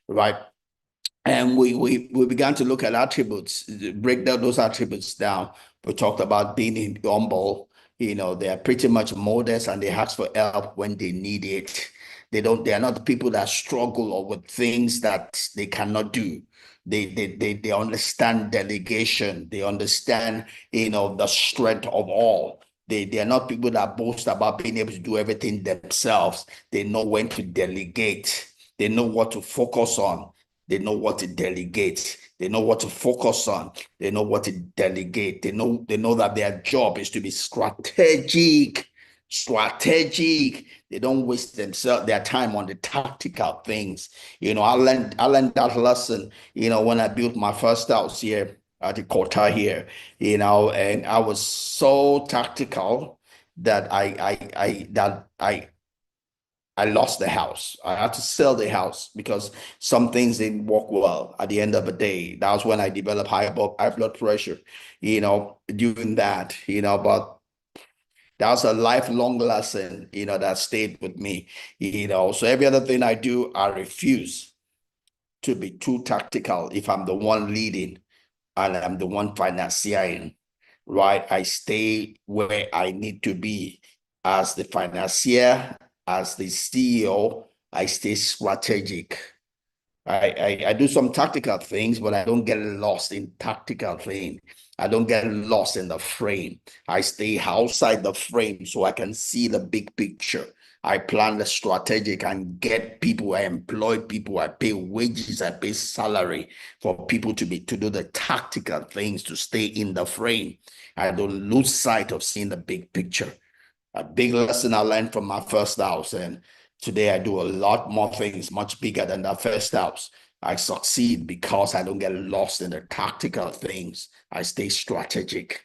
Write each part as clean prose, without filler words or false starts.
right? And we began to look at attributes, break down those attributes down. We talked about being humble. They are pretty much modest and they ask for help when they need it. They are not the people that struggle or with things that they cannot do. They understand delegation. They understand, the strength of all. They are not people that boast about being able to do everything themselves. They know when to delegate. They know what to focus on. They know what to delegate. They know what to focus on. They know what to delegate. They know that their job is to be strategic. Strategic. They don't waste their time on the tactical things. I learned that lesson, when I built my first house here at the Kota here, and I was so tactical that I lost the house. I had to sell the house because some things didn't work well at the end of the day. That was when I developed high blood pressure, doing that, but that was a lifelong lesson, that stayed with me, So every other thing I do, I refuse to be too tactical if I'm the one leading and I'm the one financiering, right? I stay where I need to be as the financier, as the CEO. I stay strategic. I do some tactical things, but I don't get lost in tactical thing. I don't get lost in the frame. I stay outside the frame so I can see the big picture. I plan the strategic and get people. I employ people. I pay wages. I pay salary for people to do the tactical things to stay in the frame. I don't lose sight of seeing the big picture. A big lesson I learned from my first house, and today I do a lot more things much bigger than that first house. I succeed because I don't get lost in the tactical things. I stay strategic,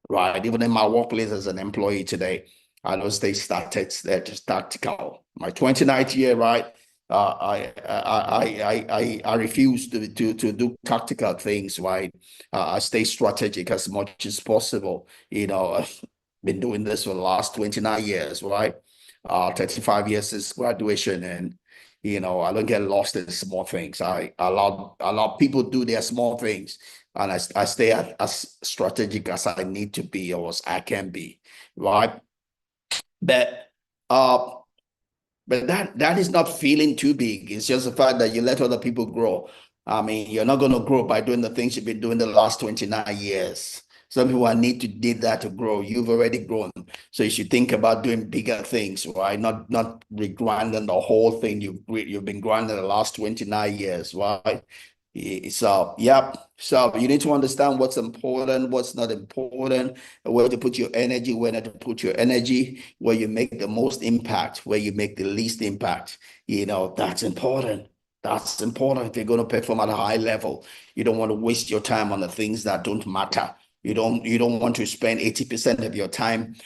right? Even in my workplace as an employee today, I don't stay static, they're just tactical. My 29th year, right? I refuse to do tactical things, right? I stay strategic as much as possible. I've been doing this for the last 29 years, right? 35 years since graduation, and I don't get lost in small things. I allow people do their small things, and I stay as strategic as I need to be or as I can be, right? But uh, but that is not feeling too big. It's just the fact that you let other people grow. I mean, you're not going to grow by doing the things you've been doing the last 29 years. Some people need to did that to grow. You've already grown. So you should think about doing bigger things, right? Not regrinding the whole thing you've been grinding the last 29 years, right? So, yeah. So you need to understand what's important, what's not important, where to put your energy, where not to put your energy, where you make the most impact, where you make the least impact. That's important. That's important if you're going to perform at a high level. You don't want to waste your time on the things that don't matter. You don't want to spend 80% of your time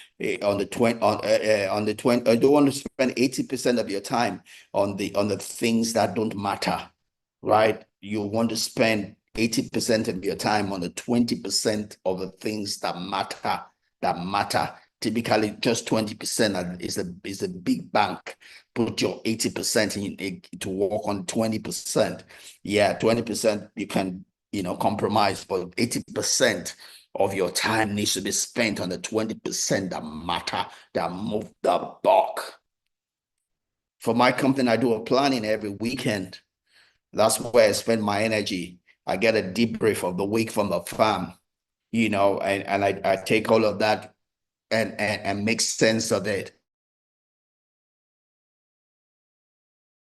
on the 20 on the 20. You don't want to spend 80% of your time on the things that don't matter, right? You want to spend 80% of your time on the 20% of the things that matter, that matter. Typically, just 20% is a big bank. Put your 80% in to work on 20%. Yeah, 20% you can, compromise, but 80% of your time needs to be spent on the 20% that matter, that move the bulk. For my company, I do a planning every weekend. That's where I spend my energy. I get a debrief of the week from the farm, and I take all of that and make sense of it.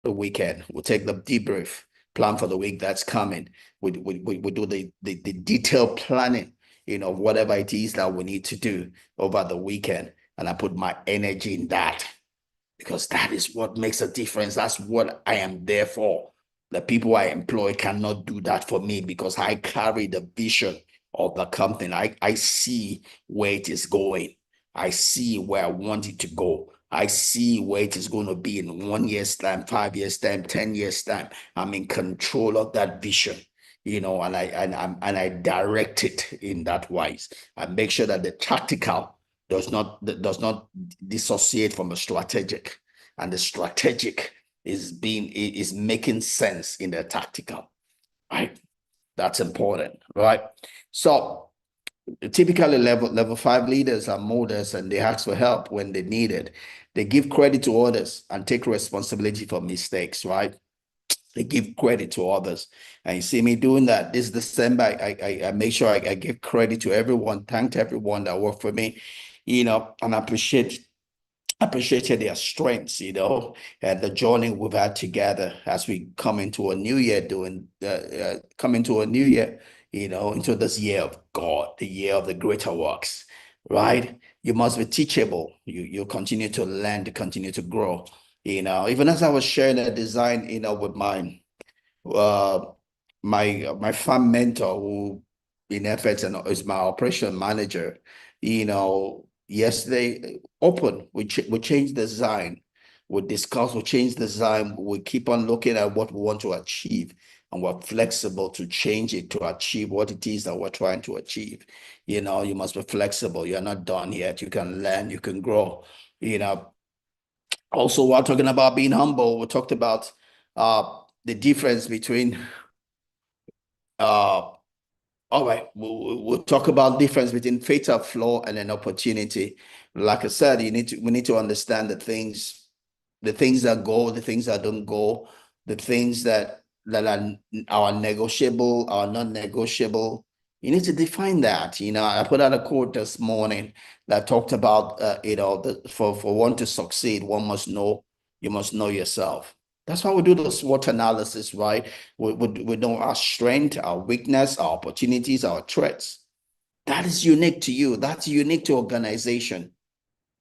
The weekend, we'll take the debrief, plan for the week that's coming. We do the detailed planning, whatever it is that we need to do over the weekend. And I put my energy in that because that is what makes a difference. That's what I am there for. The people I employ cannot do that for me because I carry the vision of the company. I see where it is going. I see where I want it to go. I see where it is going to be in 1 year's time, 5 years' time, 10 years' time. I'm in control of that vision, and I direct it in that wise. I make sure that the tactical does not dissociate from the strategic, and the strategic is making sense in the tactical, right? That's important, right? So typically level 5 leaders are modest and they ask for help when they need it. They give credit to others and take responsibility for mistakes, right? They give credit to others. And you see me doing that. This December, I make sure I give credit to everyone, thanked everyone that worked for me, and appreciated their strengths, and the journey we've had together as we come into a new year, come into a new year, into this year of God, the year of the greater works, right? You must be teachable. You continue to learn, to continue to grow. Even as I was sharing a design, with uh, my farm mentor who in effect and is my operation manager, yesterday open, we change design, we discuss, we change design, we keep on looking at what we want to achieve, and we're flexible to change it to achieve what it is that we're trying to achieve. You must be flexible. You're not done yet. You can learn, you can grow. Also, while talking about being humble, we talked about the difference between uh all right, we'll talk about difference between fatal flaw and an opportunity. Like I said, we need to understand the things that go, the things that don't go, the things are negotiable, are non-negotiable. You need to define that. I put out a quote this morning that talked about for one to succeed, you must know yourself. That's why we do the SWOT analysis, right? We know our strength, our weakness, our opportunities, our threats. That is unique to you. That's unique to organization.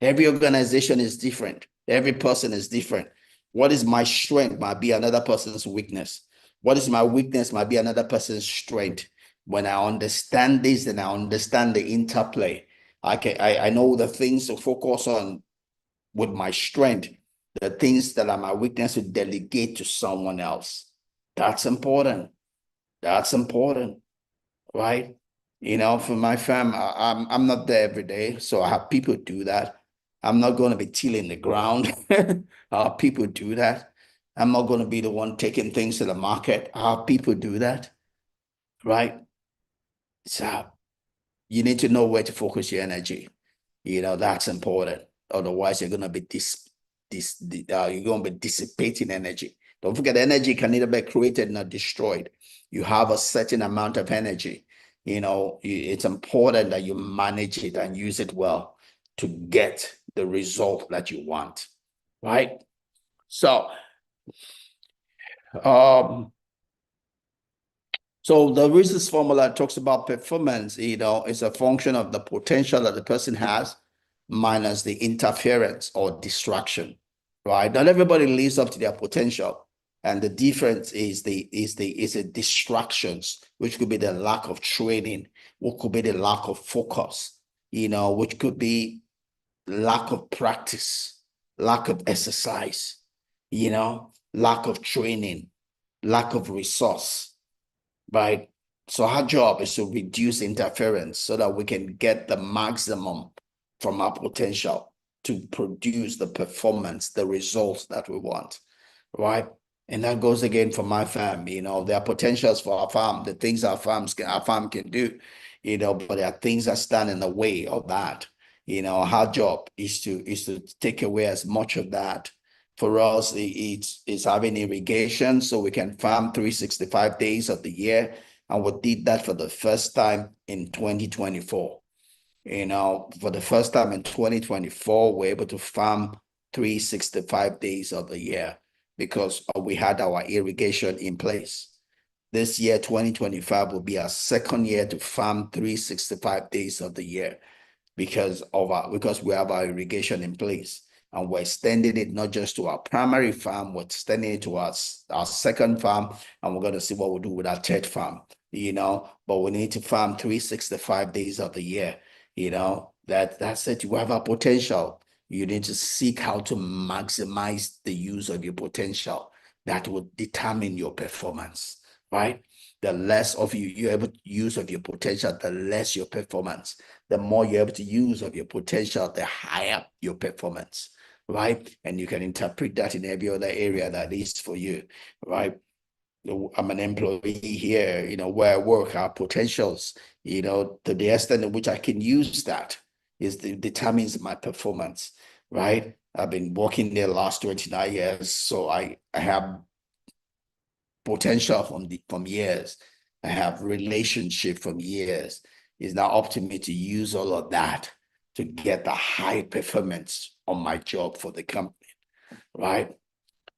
Every organization is different. Every person is different. What is my strength might be another person's weakness. What is my weakness might be another person's strength. When I understand this, then I understand the interplay. I know the things to focus on with my strength, the things that are my weakness to delegate to someone else. That's important. That's important, right? For my fam, I'm not there every day, so I have people do that. I'm not going to be tilling the ground. People do that. I'm not going to be the one taking things to the market. People do that, right? So you need to know where to focus your energy. That's important. Otherwise, you're going to be you're going to be dissipating energy. Don't forget, energy can neither be created nor destroyed. You have a certain amount of energy. It's important that you manage it and use it well to get the result that you want, right? So, um, so the reasons formula talks about performance, is a function of the potential that the person has minus the interference or distraction, right? Not everybody lives up to their potential. And the difference is the distractions, which could be the lack of training, what could be the lack of focus, which could be lack of practice, lack of exercise, lack of training, lack of resource, right? So our job is to reduce interference so that we can get the maximum from our potential to produce the performance, the results that we want, right? And that goes again for my farm. There are potentials for our farm, the things our farm can do, but there are things that stand in the way of that. Our job is to take away as much of that. For us, it's having irrigation so we can farm 365 days of the year. And we did that for the first time in 2024. For the first time in 2024, we're able to farm 365 days of the year because we had our irrigation in place. This year, 2025, will be our second year to farm 365 days of the year because we have our irrigation in place. And we're extending it not just to our primary farm, we're extending it to our second farm, and we're going to see what we'll do with our third farm, but we need to farm 365 days of the year, that's it. You have a potential. You need to seek how to maximize the use of your potential. That will determine your performance, right? The less of you're able to use of your potential, the less your performance. The more you're able to use of your potential, the higher your performance, right? And you can interpret that in every other area that is for you, right? I'm an employee here, where I work, our potentials, to the extent in which I can use that determines my performance, right? I've been working there the last 29 years, so I have potential from years. I have relationship from years. It's now up to me to use all of that to get the high performance on my job for the company, right?